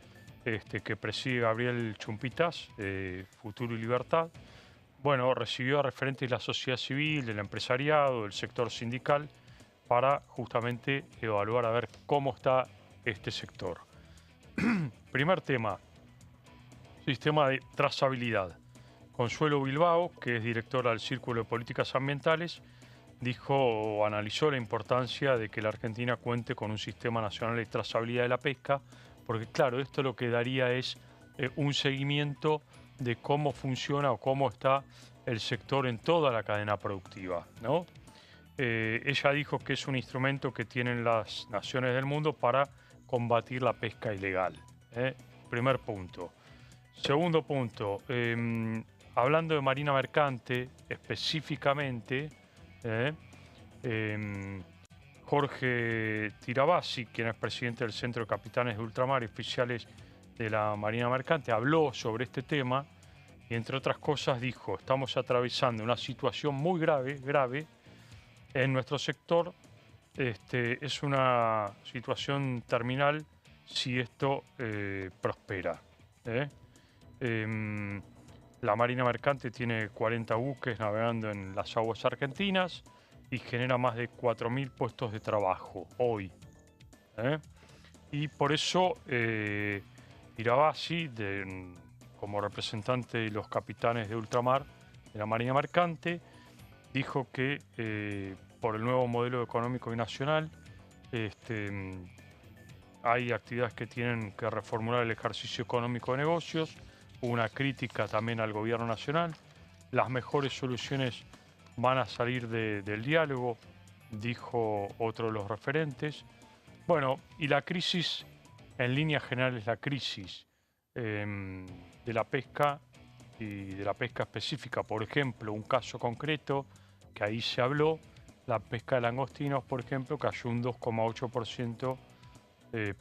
que preside Gabriel Chumpitas, Futuro y Libertad, bueno, recibió a referentes de la sociedad civil, del empresariado, del sector sindical, para justamente evaluar a ver cómo está este sector. Primer tema, sistema de trazabilidad. Consuelo Bilbao, que es directora del Círculo de Políticas Ambientales, dijo o analizó la importancia de que la Argentina cuente con un sistema nacional de trazabilidad de la pesca, porque claro, esto lo que daría es un seguimiento de cómo funciona o cómo está el sector en toda la cadena productiva, ¿no? Ella dijo que es un instrumento que tienen las naciones del mundo para combatir la pesca ilegal. Primer punto. Segundo punto, hablando de marina mercante específicamente, Jorge Tirabassi, quien es presidente del Centro de Capitanes de Ultramar y Oficiales de la Marina Mercante, habló sobre este tema y, entre otras cosas, dijo: estamos atravesando una situación muy grave en nuestro sector. Es una situación terminal si esto prospera. La Marina Mercante tiene 40 buques navegando en las aguas argentinas y genera más de 4.000 puestos de trabajo hoy. Y por eso Irabazi, como representante de los capitanes de ultramar de la Marina Mercante, dijo que por el nuevo modelo económico y nacional hay actividades que tienen que reformular el ejercicio económico de negocios, una crítica también al gobierno nacional. Las mejores soluciones van a salir del diálogo, dijo otro de los referentes. Bueno, y la crisis, en líneas generales, la crisis de la pesca y de la pesca específica. Por ejemplo, un caso concreto que ahí se habló, la pesca de langostinos, por ejemplo, cayó un 2,8%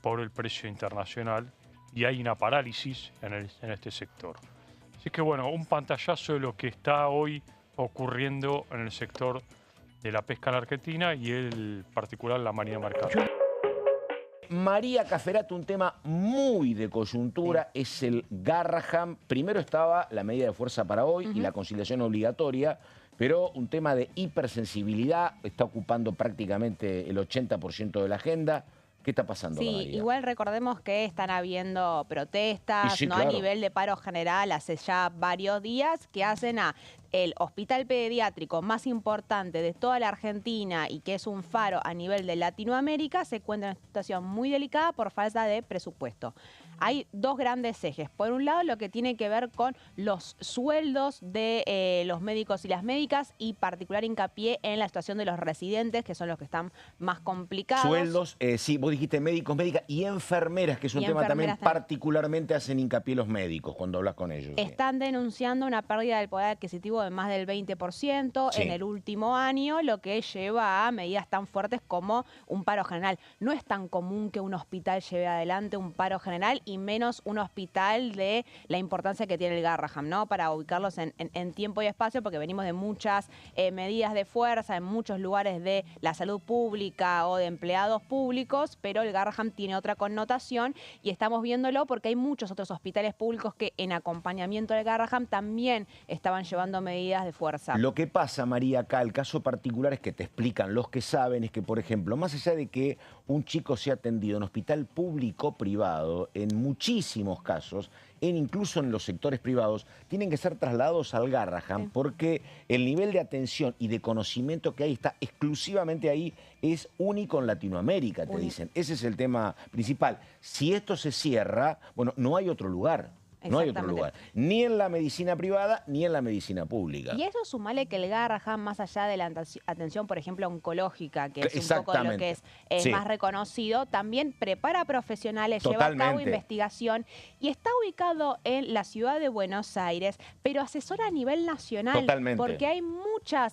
por el precio internacional y hay una parálisis en este sector. Así que bueno, un pantallazo de lo que está hoy ocurriendo en el sector de la pesca en la Argentina y en particular la Marina Mercante. María Caferato, un tema muy de coyuntura, es el Garraham. Primero estaba la medida de fuerza para hoy y la conciliación obligatoria, pero un tema de hipersensibilidad está ocupando prácticamente el 80% de la agenda. ¿Qué está pasando, Sí, María? igual recordemos que están habiendo protestas, sí, ¿no? claro. A nivel de paro general hace ya varios días que hacen a el hospital pediátrico más importante de toda la Argentina y que es un faro a nivel de Latinoamérica, se encuentra en una situación muy delicada por falta de presupuesto. Hay dos grandes ejes. Por un lado, lo que tiene que ver con los sueldos de los médicos y las médicas y particular hincapié en la situación de los residentes, que son los que están más complicados. Sueldos, sí, vos dijiste médicos, médicas y enfermeras, que es un tema también particularmente hacen hincapié los médicos cuando hablas con ellos. Están denunciando una pérdida del poder adquisitivo de más del 20% en el último año, lo que lleva a medidas tan fuertes como un paro general. No es tan común que un hospital lleve adelante un paro general y menos un hospital de la importancia que tiene el Garraham, ¿no? Para ubicarlos en tiempo y espacio, porque venimos de muchas medidas de fuerza en muchos lugares de la salud pública o de empleados públicos, pero el Garraham tiene otra connotación y estamos viéndolo porque hay muchos otros hospitales públicos que en acompañamiento del Garraham también estaban llevando medidas de fuerza. Lo que pasa, María, acá, el caso particular es que te explican los que saben, es que, por ejemplo, más allá de que un chico sea atendido en hospital público o privado, en muchísimos casos, incluso en los sectores privados, tienen que ser trasladados al Garraham porque el nivel de atención y de conocimiento que hay está exclusivamente ahí, es único en Latinoamérica, te dicen. Ese es el tema principal. Si esto se cierra, bueno, no hay otro lugar. No hay otro lugar, ni en la medicina privada ni en la medicina pública. Y eso sumale que el Garraham, más allá de la atención, por ejemplo, oncológica, que es un poco de lo que es más reconocido, también prepara profesionales, lleva a cabo investigación y está ubicado en la ciudad de Buenos Aires, pero asesora a nivel nacional. Porque hay muchos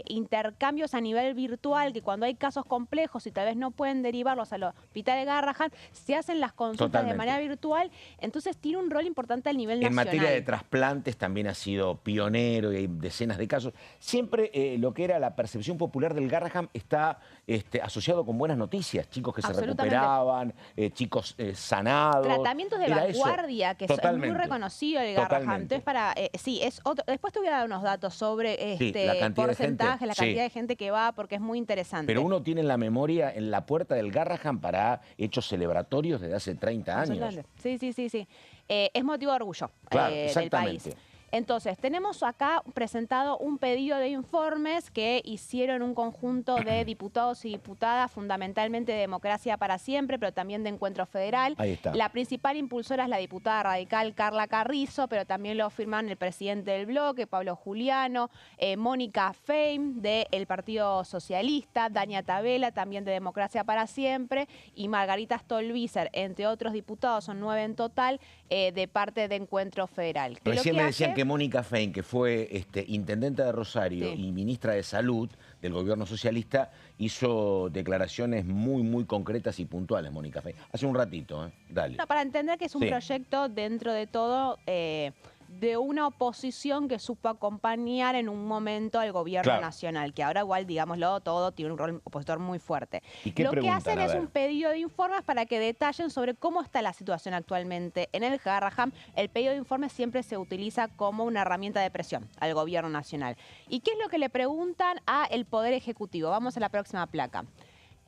intercambios a nivel virtual que cuando hay casos complejos y tal vez no pueden derivarlos al hospital de Garraham, se hacen las consultas de manera virtual, entonces tiene un rol importante al nivel nacional. En materia de trasplantes también ha sido pionero y hay decenas de casos. Siempre lo que era la percepción popular del Garraham está asociado con buenas noticias. Chicos que se recuperaban, chicos sanados. Tratamientos de vanguardia, que es muy reconocido el Garraham. Entonces, después te voy a dar unos datos sobre la porcentaje, la cantidad de gente que va, porque es muy interesante. Pero uno tiene en la memoria, en la puerta del Garraham para hechos celebratorios desde hace 30 años. Sí. Es motivo de orgullo del país. Entonces, tenemos acá presentado un pedido de informes que hicieron un conjunto de diputados y diputadas, fundamentalmente de Democracia para Siempre, pero también de Encuentro Federal. Ahí está. La principal impulsora es la diputada radical Carla Carrizo, pero también lo firman el presidente del bloque, Pablo Juliano, Mónica Fein, del Partido Socialista, Dania Tabela, también de Democracia para Siempre, y Margarita Stolbizer, entre otros diputados, son 9 en total, de parte de Encuentro Federal. Recién me decían que Mónica Fein, que fue intendente de Rosario y ministra de Salud del gobierno socialista, hizo declaraciones muy concretas y puntuales, Mónica Fein. Hace un ratito, dale. No, para entender que es un proyecto dentro de todo de una oposición que supo acompañar en un momento al gobierno nacional, que ahora igual, digámoslo, todo tiene un rol opositor muy fuerte. ¿Y qué Lo que preguntan? hacen es un pedido de informes para que detallen sobre cómo está la situación actualmente en el Garrahan. El pedido de informes siempre se utiliza como una herramienta de presión al gobierno nacional. ¿Y qué es lo que le preguntan al Poder Ejecutivo? Vamos a la próxima placa.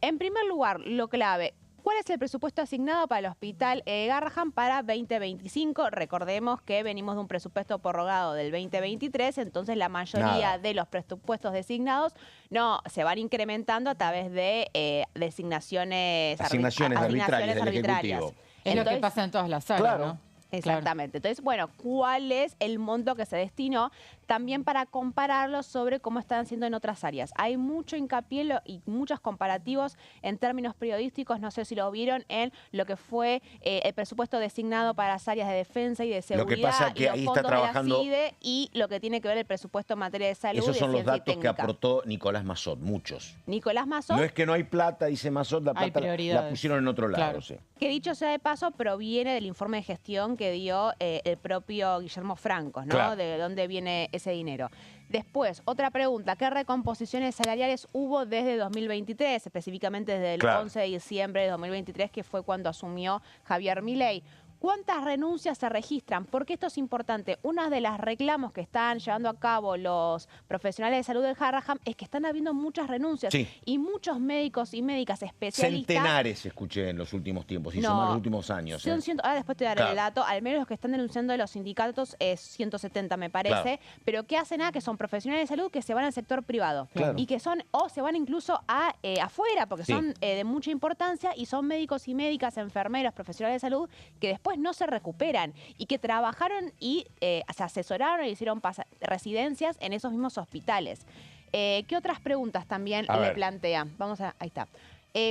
En primer lugar, lo clave, ¿cuál es el presupuesto asignado para el Hospital Garrahan para 2025? Recordemos que venimos de un presupuesto prorrogado del 2023, entonces la mayoría de los presupuestos designados no se van incrementando a través de asignaciones arbitrarias. del Ejecutivo. Es lo que pasa en todas las salas, ¿no? Exactamente. Entonces, bueno, ¿cuál es el monto que se destinó? También para compararlo sobre cómo están haciendo en otras áreas. Hay mucho hincapié y muchos comparativos en términos periodísticos, no sé si lo vieron, en lo que fue el presupuesto designado para las áreas de defensa y de seguridad, lo que pasa es que y los ahí fondos está trabajando, de la CIDE y lo que tiene que ver el presupuesto en materia de salud. Esos son de los ciencia y datos que técnica. aportó Nicolás Massot, muchos. Nicolás Massot. No es que no hay plata, dice Massot, la plata la pusieron en otro lado. Sí. Que dicho sea de paso, proviene del informe de gestión que dio el propio Guillermo Francos, ¿no? De dónde viene ese dinero. Después, otra pregunta, ¿qué recomposiciones salariales hubo desde 2023, específicamente desde el 11 de diciembre de 2023, que fue cuando asumió Javier Milei? ¿Cuántas renuncias se registran? Porque esto es importante. Uno de los reclamos que están llevando a cabo los profesionales de salud del Garrahan es que están habiendo muchas renuncias. Y muchos médicos y médicas especialistas... Centenares escuché en los últimos tiempos, y son más los últimos años. Ahora después te daré el dato. Al menos los que están denunciando de los sindicatos es 170, me parece. Pero ¿qué hacen? Que son profesionales de salud que se van al sector privado. Y que son, o se van incluso a afuera, porque son de mucha importancia, y son médicos y médicas, enfermeros, profesionales de salud, que después no se recuperan y que trabajaron y se asesoraron y hicieron residencias en esos mismos hospitales. ¿Qué otras preguntas también le plantean? Vamos a, ahí está.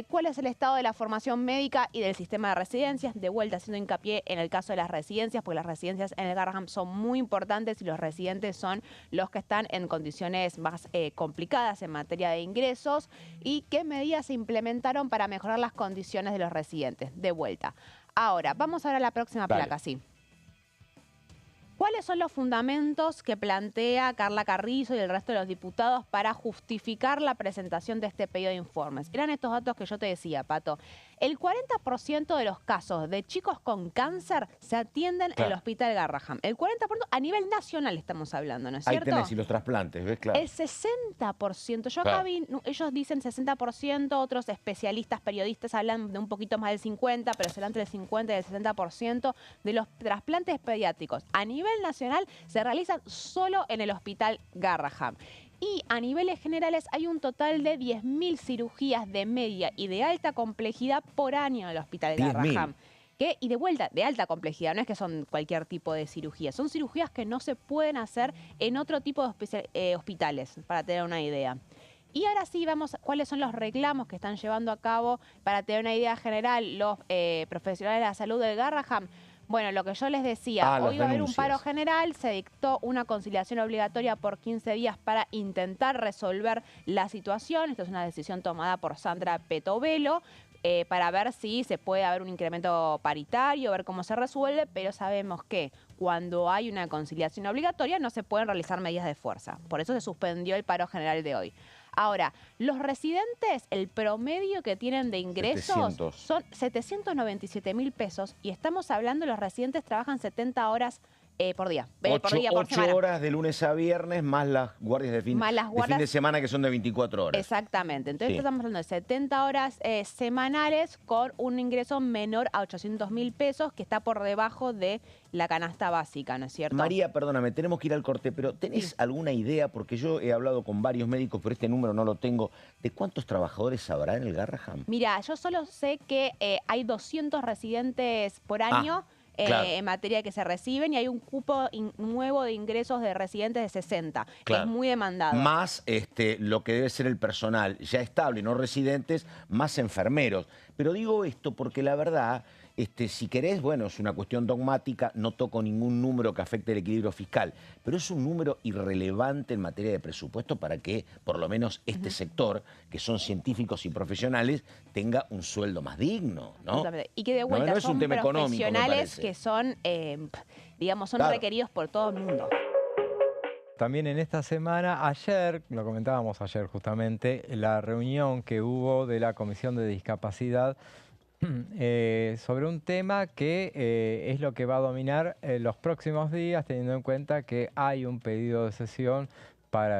¿Cuál es el estado de la formación médica y del sistema de residencias? De vuelta, haciendo hincapié en el caso de las residencias, porque las residencias en el Garrahan son muy importantes y los residentes son los que están en condiciones más complicadas en materia de ingresos. ¿Y qué medidas se implementaron para mejorar las condiciones de los residentes? De vuelta. Ahora, vamos a ver la próxima placa, sí. ¿Cuáles son los fundamentos que plantea Carla Carrizo y el resto de los diputados para justificar la presentación de este pedido de informes? Eran estos datos que yo te decía, Pato. El 40% de los casos de chicos con cáncer se atienden en el Hospital Garrahan. El 40% a nivel nacional estamos hablando, ¿no es cierto? Ahí tenés, y los trasplantes, ¿ves? Claro. El 60%. Yo acá vi, ellos dicen 60%, otros especialistas, periodistas hablan de un poquito más del 50%, pero será entre el 50 y el 60% de los trasplantes pediátricos a nivel nacional se realizan solo en el Hospital Garrahan. Y a niveles generales hay un total de 10.000 cirugías de media y de alta complejidad por año en el Hospital Garrahan. Y de vuelta, de alta complejidad, no es que son cualquier tipo de cirugía, son cirugías que no se pueden hacer en otro tipo de hospitales, para tener una idea. Y ahora sí, vamos, ¿cuáles son los reclamos que están llevando a cabo, para tener una idea general, los profesionales de la salud del Garrahan? Bueno, lo que yo les decía, hoy va a haber un paro general, se dictó una conciliación obligatoria por 15 días para intentar resolver la situación. Esto es una decisión tomada por Sandra Petovelo, para ver si se puede haber un incremento paritario, ver cómo se resuelve, pero sabemos que cuando hay una conciliación obligatoria no se pueden realizar medidas de fuerza. Por eso se suspendió el paro general de hoy. Ahora, los residentes, el promedio que tienen de ingresos son 797.000 pesos y estamos hablando, los residentes trabajan 70 horas por día. Por 8 horas de lunes a viernes, más las guardias de fin de semana que son de 24 horas. Exactamente. Entonces estamos hablando de 70 horas semanales con un ingreso menor a 800.000 pesos, que está por debajo de la canasta básica, ¿no es cierto? María, perdóname, tenemos que ir al corte, pero ¿tenés alguna idea? Porque yo he hablado con varios médicos, pero este número no lo tengo. ¿De cuántos trabajadores habrá en el Garrahan? Mira, yo solo sé que hay 200 residentes por año. En materia que se reciben, y hay un cupo nuevo de ingresos de residentes de 60. Es muy demandado. Más lo que debe ser el personal ya estable, no residentes, más enfermeros. Pero digo esto porque la verdad Si querés, bueno, es una cuestión dogmática, no toco ningún número que afecte el equilibrio fiscal, pero es un número irrelevante en materia de presupuesto para que, por lo menos, este sector, que son científicos y profesionales, tenga un sueldo más digno, ¿no? Y que de vuelta no es un son tema económico, me profesionales parece. que son, digamos, son Claro. requeridos por todo el mundo. También en esta semana, ayer, lo comentábamos ayer justamente, la reunión que hubo de la Comisión de Discapacidad sobre un tema que es lo que va a dominar los próximos días, teniendo en cuenta que hay un pedido de sesión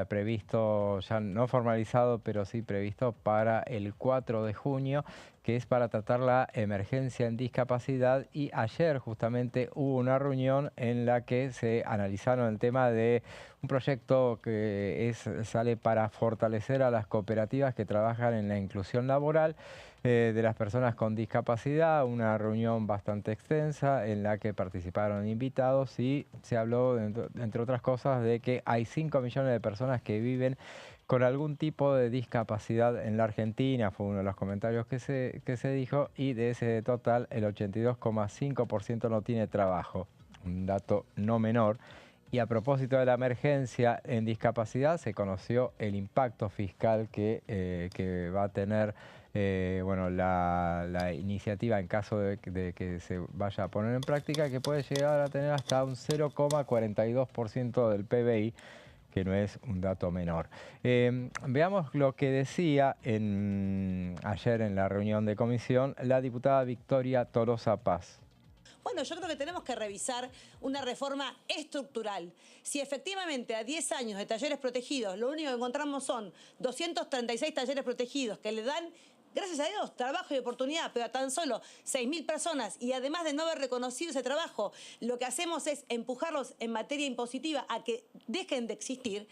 previsto, ya no formalizado, pero sí previsto para el 4 de junio, que es para tratar la emergencia en discapacidad. Y ayer justamente hubo una reunión en la que se analizaron el tema de un proyecto que sale para fortalecer a las cooperativas que trabajan en la inclusión laboral de las personas con discapacidad, una reunión bastante extensa en la que participaron invitados y se habló, entre otras cosas, de que hay 5 millones de personas que viven con algún tipo de discapacidad en la Argentina, fue uno de los comentarios que se dijo, y de ese total el 82,5% no tiene trabajo, un dato no menor. Y a propósito de la emergencia en discapacidad, se conoció el impacto fiscal que va a tener la iniciativa en caso de que se vaya a poner en práctica, que puede llegar a tener hasta un 0,42% del PBI, que no es un dato menor. Veamos lo que decía ayer en la reunión de comisión la diputada Victoria Tolosa Paz. Bueno, yo creo que tenemos que revisar una reforma estructural. Si efectivamente a 10 años de talleres protegidos lo único que encontramos son 236 talleres protegidos que le dan, gracias a Dios, trabajo y oportunidad, pero a tan solo 6.000 personas, y además de no haber reconocido ese trabajo, lo que hacemos es empujarlos en materia impositiva a que dejen de existir,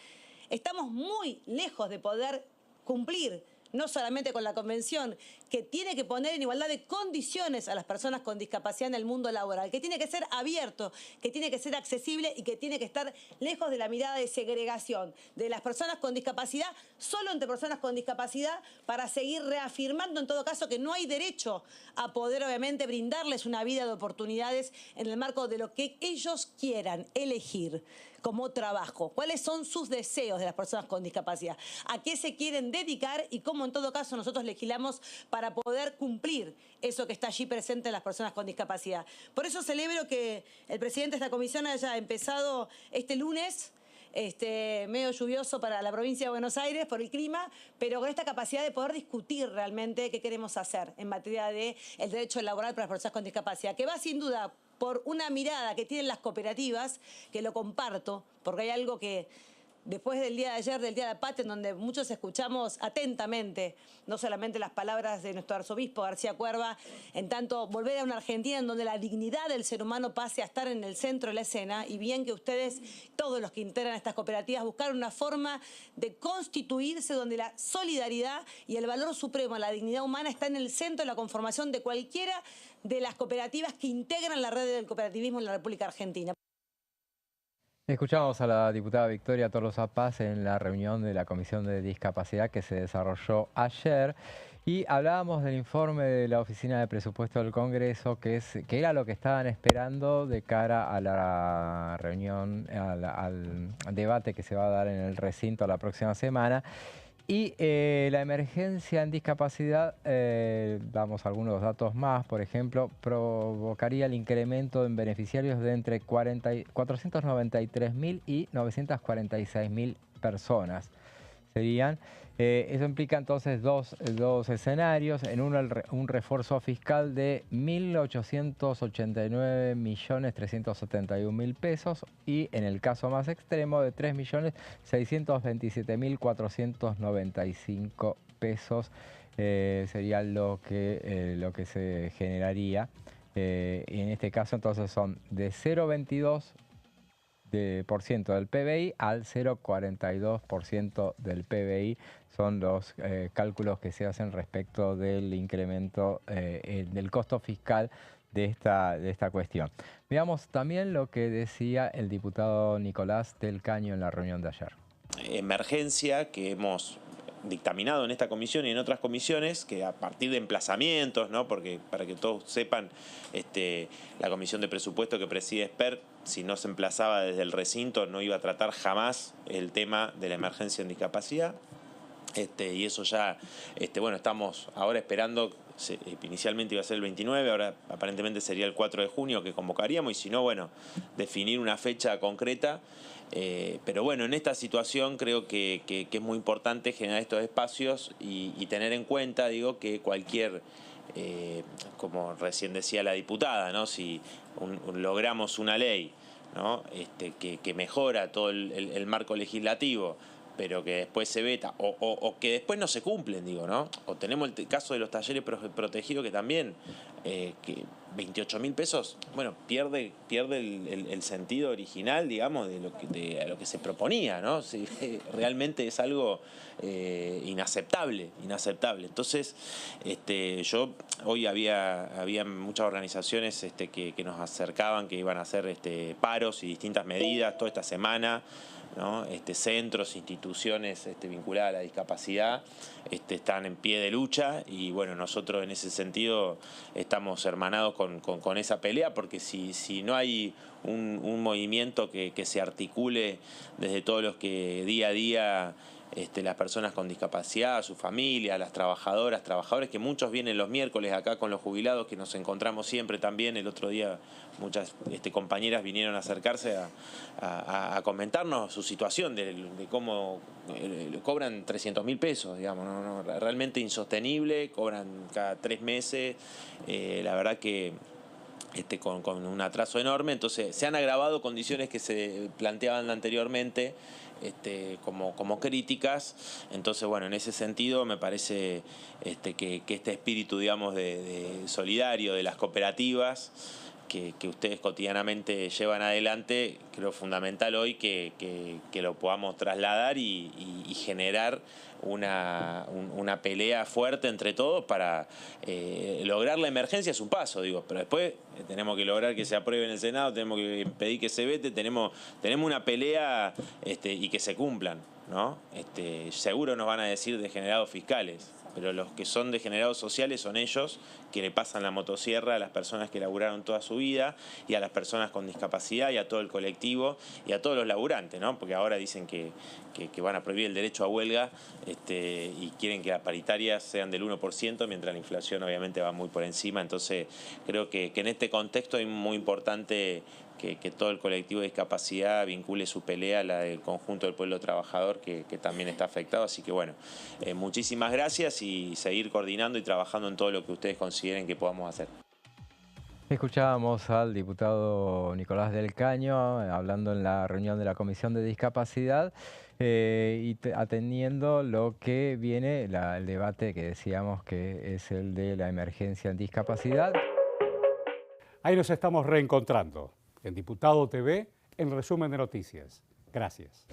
estamos muy lejos de poder cumplir no solamente con la Convención, que tiene que poner en igualdad de condiciones a las personas con discapacidad en el mundo laboral, que tiene que ser abierto, que tiene que ser accesible y que tiene que estar lejos de la mirada de segregación de las personas con discapacidad, solo entre personas con discapacidad, para seguir reafirmando en todo caso que no hay derecho a poder obviamente brindarles una vida de oportunidades en el marco de lo que ellos quieran elegir como trabajo, cuáles son sus deseos de las personas con discapacidad, a qué se quieren dedicar y cómo en todo caso nosotros legislamos para poder cumplir eso que está allí presente en las personas con discapacidad. Por eso celebro que el presidente de esta comisión haya empezado este lunes, medio lluvioso para la provincia de Buenos Aires por el clima, pero con esta capacidad de poder discutir realmente qué queremos hacer en materia del derecho laboral para las personas con discapacidad, que va sin duda por una mirada que tienen las cooperativas, que lo comparto, porque hay algo que después del día de ayer, del Día de la Patria, en donde muchos escuchamos atentamente, no solamente las palabras de nuestro arzobispo García Cuerva, en tanto volver a una Argentina en donde la dignidad del ser humano pase a estar en el centro de la escena, y bien que ustedes, todos los que integran estas cooperativas, buscaron una forma de constituirse donde la solidaridad y el valor supremo, la dignidad humana, está en el centro de la conformación de cualquiera de las cooperativas que integran la red del cooperativismo en la República Argentina. Escuchamos a la diputada Victoria Tolosa Paz en la reunión de la Comisión de Discapacidad que se desarrolló ayer, y hablábamos del informe de la Oficina de Presupuesto del Congreso, que era lo que estaban esperando de cara a la reunión, al debate que se va a dar en el recinto la próxima semana. Y la emergencia en discapacidad, damos algunos datos más, por ejemplo, provocaría el incremento en beneficiarios de entre 493.000 y 946.000 personas. Serían, eso implica entonces dos escenarios. En uno, un refuerzo fiscal de 1.889.371.000 pesos, y en el caso más extremo de 3.627.495 pesos sería lo que se generaría. Y en este caso entonces son de 0,22% del PBI al 0,42% del PBI. Son los cálculos que se hacen respecto del incremento del costo fiscal de esta cuestión. Veamos también lo que decía el diputado Nicolás del Caño en la reunión de ayer. Emergencia que hemos dictaminado en esta comisión y en otras comisiones, que a partir de emplazamientos, ¿no? Porque para que todos sepan, la comisión de presupuesto que preside Esper, si no se emplazaba desde el recinto, no iba a tratar jamás el tema de la emergencia en discapacidad. Y eso ya, bueno, estamos ahora esperando, inicialmente iba a ser el 29, ahora aparentemente sería el 4 de junio que convocaríamos, y si no, bueno, definir una fecha concreta. Pero bueno, en esta situación creo que es muy importante generar estos espacios y tener en cuenta, digo, que cualquier, como recién decía la diputada, ¿no? Si logramos una ley, ¿no? que mejora todo el marco legislativo, pero que después se veta, o que después no se cumplen, digo, ¿no? O tenemos el caso de los talleres protegidos que también, que 28.000 pesos, bueno, pierde el sentido original, digamos, de lo que se proponía, ¿no? Sí, realmente es algo inaceptable. Entonces, yo hoy había muchas organizaciones que nos acercaban, que iban a hacer paros y distintas medidas toda esta semana, ¿no? Centros, instituciones vinculadas a la discapacidad están en pie de lucha, y bueno, nosotros en ese sentido estamos hermanados con esa pelea, porque si no hay un movimiento que se articule desde todos los que día a día, las personas con discapacidad, su familia, las trabajadoras, trabajadores, que muchos vienen los miércoles acá con los jubilados, que nos encontramos siempre también. El otro día muchas compañeras vinieron a acercarse a comentarnos su situación de cómo cobran 300.000 pesos, digamos, ¿no? Realmente insostenible, cobran cada 3 meses, la verdad que con un atraso enorme. Entonces se han agravado condiciones que se planteaban anteriormente como críticas. Entonces, bueno, en ese sentido me parece que este espíritu, digamos, de solidario de las cooperativas que ustedes cotidianamente llevan adelante, creo fundamental hoy que lo podamos trasladar y generar una pelea fuerte entre todos para lograr la emergencia. Es un paso, digo, pero después tenemos que lograr que se apruebe en el Senado, tenemos que impedir que se vete, tenemos una pelea y que se cumplan, ¿no? Seguro nos van a decir degenerados fiscales, pero los que son degenerados sociales son ellos, que le pasan la motosierra a las personas que laburaron toda su vida, y a las personas con discapacidad, y a todo el colectivo, y a todos los laburantes, ¿no? Porque ahora dicen que van a prohibir el derecho a huelga, y quieren que las paritarias sean del 1%, mientras la inflación obviamente va muy por encima. Entonces creo que en este contexto es muy importante que todo el colectivo de discapacidad vincule su pelea a la del conjunto del pueblo trabajador, que también está afectado. Así que bueno, muchísimas gracias, y seguir coordinando y trabajando en todo lo que ustedes consideren que podamos hacer. Escuchábamos al diputado Nicolás del Caño hablando en la reunión de la Comisión de Discapacidad, y atendiendo lo que viene, el debate que decíamos que es el de la emergencia en discapacidad. Ahí nos estamos reencontrando en Diputado TV, en resumen de noticias. Gracias.